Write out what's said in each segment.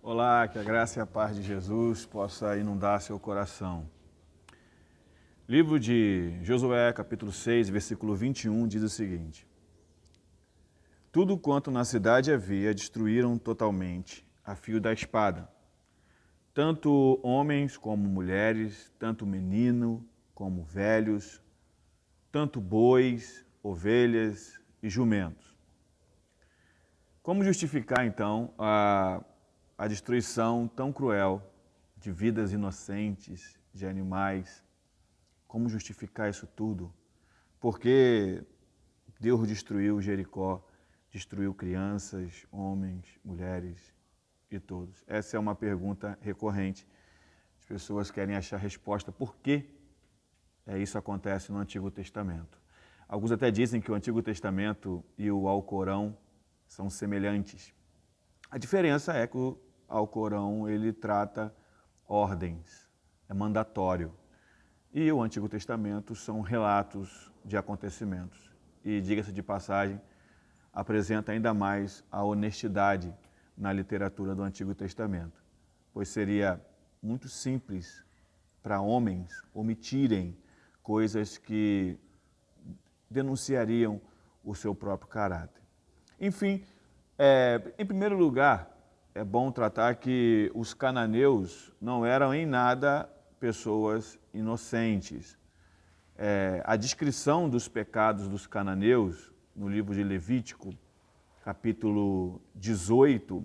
Olá, que a graça e a paz de Jesus possa inundar seu coração. Livro de Josué, capítulo 6, versículo 21, diz o seguinte: Tudo quanto na cidade havia destruíram totalmente, a fio da espada. Tanto homens como mulheres, tanto menino como velhos, tanto bois, ovelhas e jumentos. Como justificar, então, a destruição tão cruel de vidas inocentes, de animais? Como justificar isso tudo? Porque Deus destruiu Jericó, destruiu crianças, homens, mulheres e todos. Essa é uma pergunta recorrente. As pessoas querem achar resposta por que isso acontece no Antigo Testamento. Alguns até dizem que o Antigo Testamento e o Alcorão são semelhantes. A diferença é que o Alcorão ele trata ordens, é mandatório. E o Antigo Testamento são relatos de acontecimentos. E, diga-se de passagem, apresenta ainda mais a honestidade na literatura do Antigo Testamento, pois seria muito simples para homens omitirem coisas que denunciariam o seu próprio caráter. Enfim, em primeiro lugar, é bom tratar que os cananeus não eram em nada pessoas inocentes. A descrição dos pecados dos cananeus, no livro de Levítico, capítulo 18,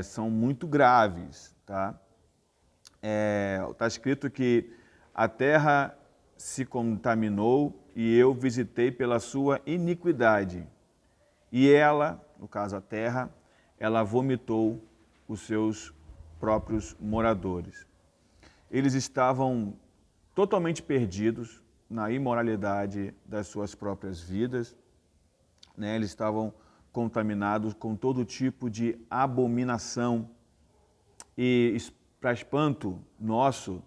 são muito graves. Tá escrito que a terra se contaminou e eu visitei pela sua iniquidade. E ela, no caso a terra, ela vomitou os seus próprios moradores. Eles estavam totalmente perdidos na imoralidade das suas próprias vidas, né? Eles estavam contaminados com todo tipo de abominação. E, para espanto nosso,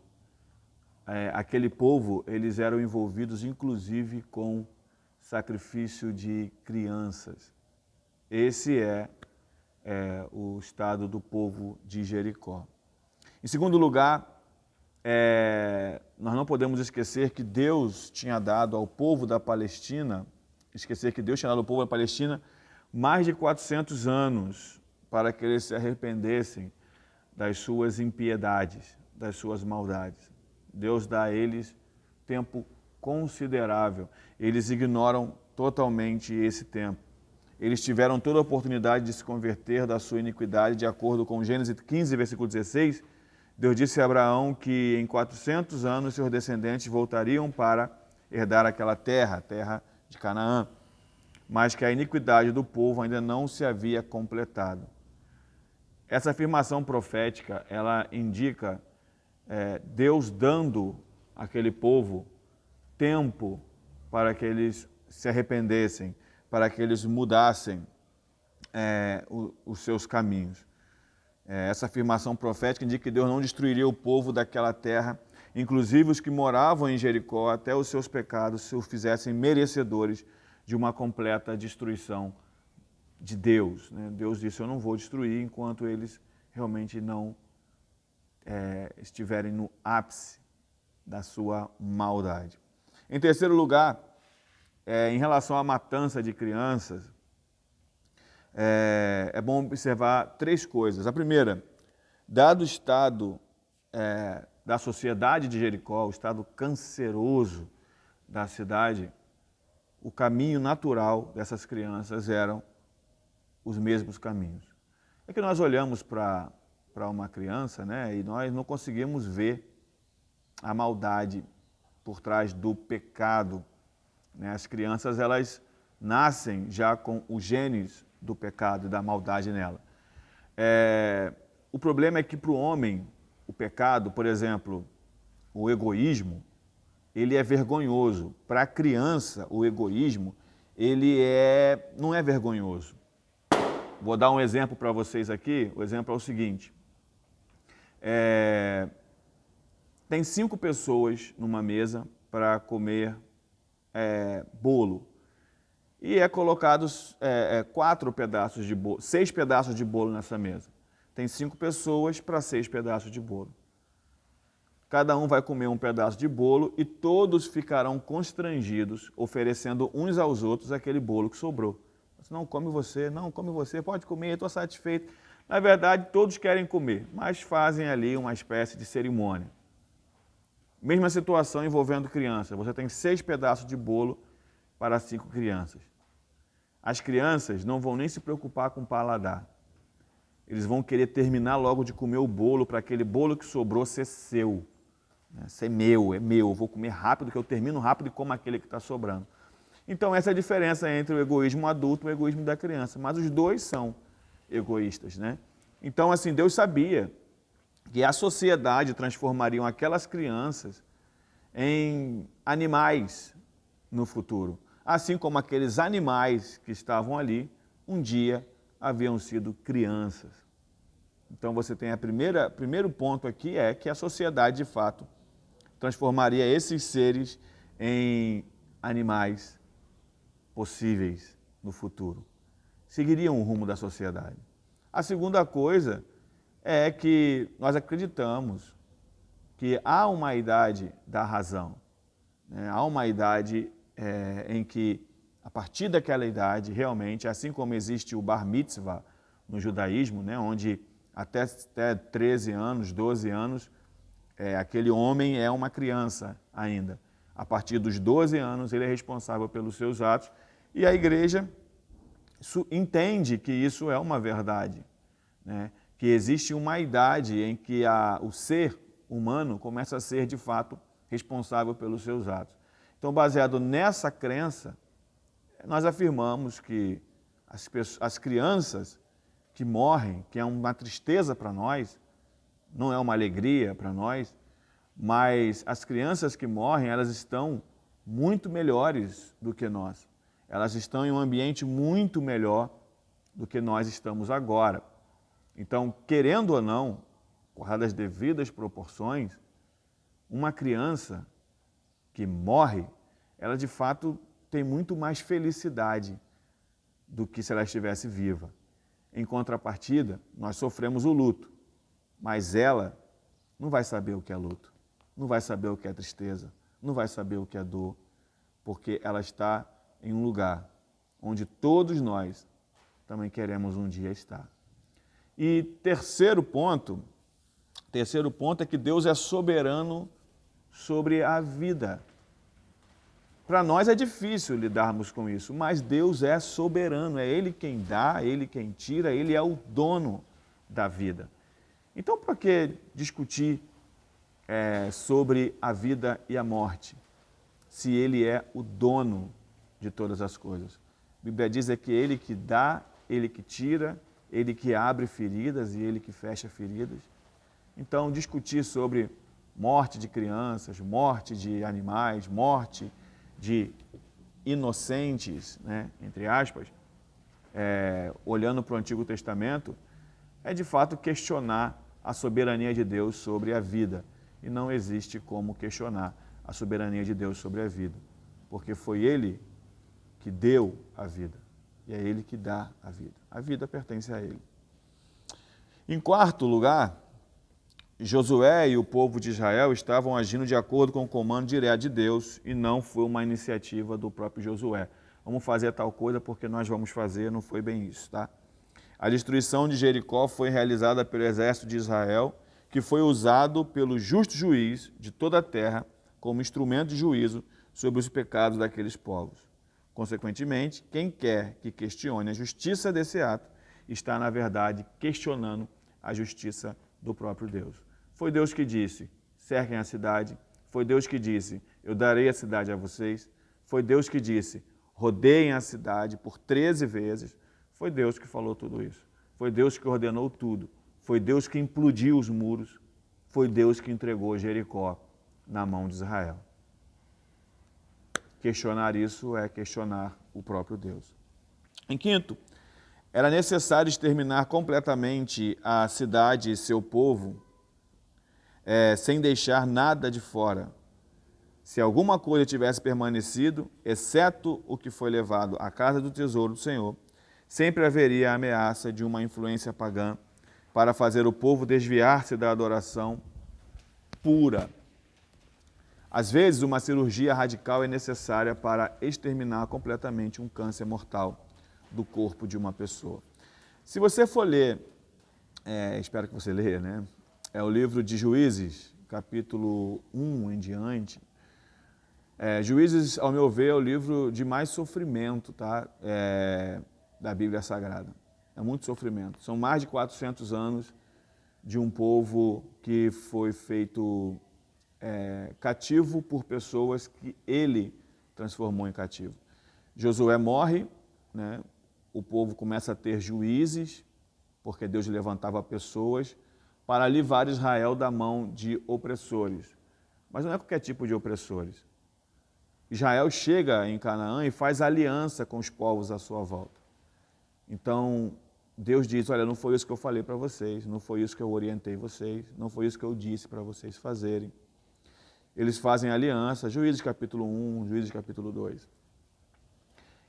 aquele povo, eles eram envolvidos inclusive com sacrifício de crianças. Esse é o estado do povo de Jericó. Em segundo lugar, nós não podemos esquecer que Deus tinha dado ao povo da Palestina, mais de 400 anos para que eles se arrependessem das suas impiedades, das suas maldades. Deus dá a eles tempo considerável. Eles ignoram totalmente esse tempo. Eles tiveram toda a oportunidade de se converter da sua iniquidade, de acordo com Gênesis 15, versículo 16. Deus disse a Abraão que em 400 anos seus descendentes voltariam para herdar aquela terra, a terra de Canaã, mas que a iniquidade do povo ainda não se havia completado. Essa afirmação profética, ela indica Deus dando àquele povo tempo para que eles se arrependessem, para que eles mudassem os seus caminhos. Essa afirmação profética indica que Deus não destruiria o povo daquela terra, inclusive os que moravam em Jericó, até os seus pecados se os fizessem merecedores de uma completa destruição de Deus. Deus disse, eu não vou destruir enquanto eles realmente não estiverem no ápice da sua maldade. Em terceiro lugar, em relação à matança de crianças, é bom observar três coisas. A primeira, dado o estado da sociedade de Jericó, o estado canceroso da cidade, o caminho natural dessas crianças eram os mesmos caminhos. É que nós olhamos para uma criança, né, e nós não conseguimos ver a maldade por trás do pecado. As crianças, elas nascem já com os genes do pecado e da maldade nela. O problema é que para o homem, o pecado, por exemplo, o egoísmo, ele é vergonhoso. Para a criança, o egoísmo, ele não é vergonhoso. Vou dar um exemplo para vocês aqui. O exemplo é o seguinte. Tem 5 pessoas numa mesa para comer bolo. E colocados 4 pedaços de bolo, 6 pedaços de bolo nessa mesa. tem 5 pessoas para 6 pedaços de bolo. Cada um vai comer um pedaço de bolo e todos ficarão constrangidos, oferecendo uns aos outros aquele bolo que sobrou. Não, come você, pode comer, estou satisfeito. Na verdade, todos querem comer, mas fazem ali uma espécie de cerimônia. Mesma situação envolvendo crianças. Você tem 6 pedaços de bolo para 5 crianças. As crianças não vão nem se preocupar com o paladar. Eles vão querer terminar logo de comer o bolo para aquele bolo que sobrou ser seu. Ser meu, é meu. Eu vou comer rápido, que eu termino rápido e como aquele que está sobrando. Então, essa é a diferença entre o egoísmo adulto e o egoísmo da criança. Mas os dois são egoístas, né? Então, assim, Deus sabia que a sociedade transformaria aquelas crianças em animais no futuro. Assim como aqueles animais que estavam ali, um dia haviam sido crianças. Então você tem primeiro ponto aqui é que a sociedade, de fato, transformaria esses seres em animais possíveis no futuro. Seguiriam o rumo da sociedade. A segunda coisa é que nós acreditamos que há uma idade da razão, né? Há uma idade em que, a partir daquela idade, realmente, assim como existe o bar mitzvah no judaísmo, né? Onde até 13 anos, 12 anos, aquele homem é uma criança ainda. A partir dos 12 anos, ele é responsável pelos seus atos e a igreja entende que isso é uma verdade, né? Que existe uma idade em que o ser humano começa a ser, de fato, responsável pelos seus atos. Então, baseado nessa crença, nós afirmamos que as crianças que morrem, que é uma tristeza para nós, não é uma alegria para nós, mas as crianças que morrem, elas estão muito melhores do que nós. Elas estão em um ambiente muito melhor do que nós estamos agora. Então, querendo ou não, guardadas as devidas proporções, uma criança que morre, ela de fato tem muito mais felicidade do que se ela estivesse viva. Em contrapartida, nós sofremos o luto, mas ela não vai saber o que é luto, não vai saber o que é tristeza, não vai saber o que é dor, porque ela está em um lugar onde todos nós também queremos um dia estar. E terceiro ponto é que Deus é soberano sobre a vida. Para nós é difícil lidarmos com isso, mas Deus é soberano, é Ele quem dá, Ele quem tira, Ele é o dono da vida. Então, para que discutir sobre a vida e a morte, se Ele é o dono de todas as coisas? A Bíblia diz que Ele que dá, Ele que tira, Ele que abre feridas e Ele que fecha feridas. Então, discutir sobre morte de crianças, morte de animais, morte de inocentes, né, entre aspas, olhando para o Antigo Testamento, é de fato questionar a soberania de Deus sobre a vida. E não existe como questionar a soberania de Deus sobre a vida, porque foi Ele que deu a vida e é Ele que dá a vida. A vida pertence a Ele. Em quarto lugar, Josué e o povo de Israel estavam agindo de acordo com o comando direto de Deus e não foi uma iniciativa do próprio Josué. Vamos fazer tal coisa porque nós vamos fazer, não foi bem isso, tá? A destruição de Jericó foi realizada pelo exército de Israel, que foi usado pelo justo juiz de toda a terra como instrumento de juízo sobre os pecados daqueles povos. Consequentemente, quem quer que questione a justiça desse ato está, na verdade, questionando a justiça do próprio Deus. Foi Deus que disse, cerquem a cidade. Foi Deus que disse, eu darei a cidade a vocês. Foi Deus que disse, rodeiem a cidade por 13 vezes. Foi Deus que falou tudo isso. Foi Deus que ordenou tudo. Foi Deus que implodiu os muros. Foi Deus que entregou Jericó na mão de Israel. Questionar isso é questionar o próprio Deus. Em quinto, era necessário exterminar completamente a cidade e seu povo, sem deixar nada de fora. Se alguma coisa tivesse permanecido, exceto o que foi levado à casa do tesouro do Senhor, sempre haveria a ameaça de uma influência pagã para fazer o povo desviar-se da adoração pura. Às vezes, uma cirurgia radical é necessária para exterminar completamente um câncer mortal do corpo de uma pessoa. Se você for ler, espero que você leia, né? É o livro de Juízes, capítulo 1 em diante. Juízes, ao meu ver, é o livro de mais sofrimento, tá? Da Bíblia Sagrada. É muito sofrimento. São mais de 400 anos de um povo que foi feito cativo por pessoas que ele transformou em cativo. Josué morre, né? O povo começa a ter juízes, porque Deus levantava pessoas para livrar Israel da mão de opressores. Mas não é qualquer tipo de opressores. Israel chega em Canaã e faz aliança com os povos à sua volta. Então, Deus diz, olha, não foi isso que eu falei para vocês, não foi isso que eu orientei vocês, não foi isso que eu disse para vocês fazerem. Eles fazem aliança, Juízes capítulo 1, Juízes capítulo 2.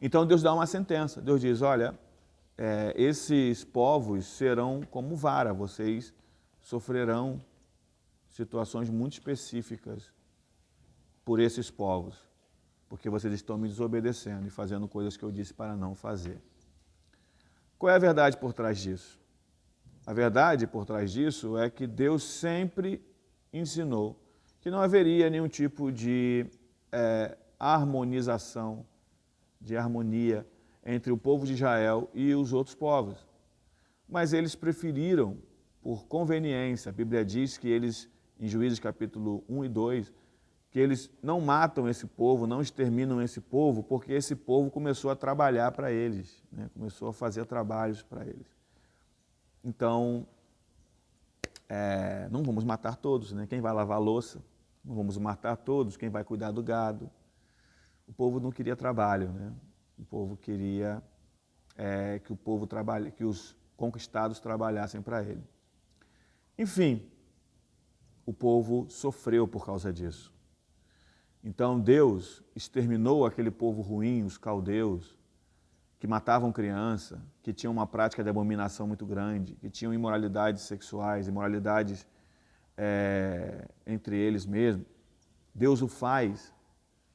Então Deus dá uma sentença, Deus diz, olha, esses povos serão como vara, vocês sofrerão situações muito específicas por esses povos, porque vocês estão me desobedecendo e fazendo coisas que eu disse para não fazer. Qual é a verdade por trás disso? A verdade por trás disso é que Deus sempre ensinou que não haveria nenhum tipo de harmonização, de harmonia entre o povo de Israel e os outros povos. Mas eles preferiram, por conveniência, a Bíblia diz que eles, em Juízes capítulo 1 e 2, que eles não matam esse povo, não exterminam esse povo, porque esse povo começou a trabalhar para eles, né? Começou a fazer trabalhos para eles. Então, não vamos matar todos, né? Quem vai lavar a louça? Não vamos matar todos, quem vai cuidar do gado? O povo não queria trabalho, né? O povo queria que o povo trabalhe, que os conquistados trabalhassem para ele. Enfim, o povo sofreu por causa disso. Então Deus exterminou aquele povo ruim, os caldeus, que matavam criança, que tinham uma prática de abominação muito grande, que tinham imoralidades sexuais, imoralidades entre eles mesmos. Deus o faz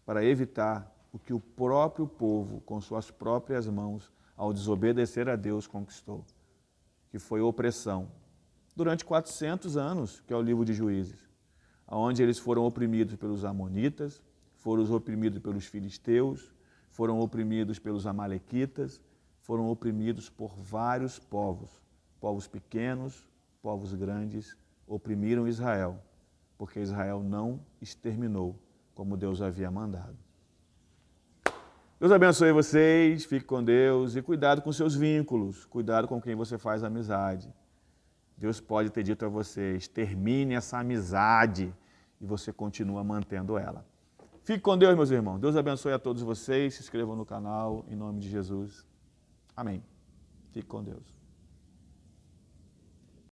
para evitar o que o próprio povo, com suas próprias mãos, ao desobedecer a Deus, conquistou, que foi opressão. Durante 400 anos, que é o livro de Juízes, onde eles foram oprimidos pelos amonitas, foram oprimidos pelos filisteus, foram oprimidos pelos amalequitas, foram oprimidos por vários povos, povos pequenos, povos grandes, oprimiram Israel, porque Israel não exterminou como Deus havia mandado. Deus abençoe vocês, fique com Deus e cuidado com seus vínculos, cuidado com quem você faz amizade. Deus pode ter dito a vocês, termine essa amizade e você continua mantendo ela. Fique com Deus, meus irmãos. Deus abençoe a todos vocês. Se inscrevam no canal, em nome de Jesus. Amém. Fique com Deus.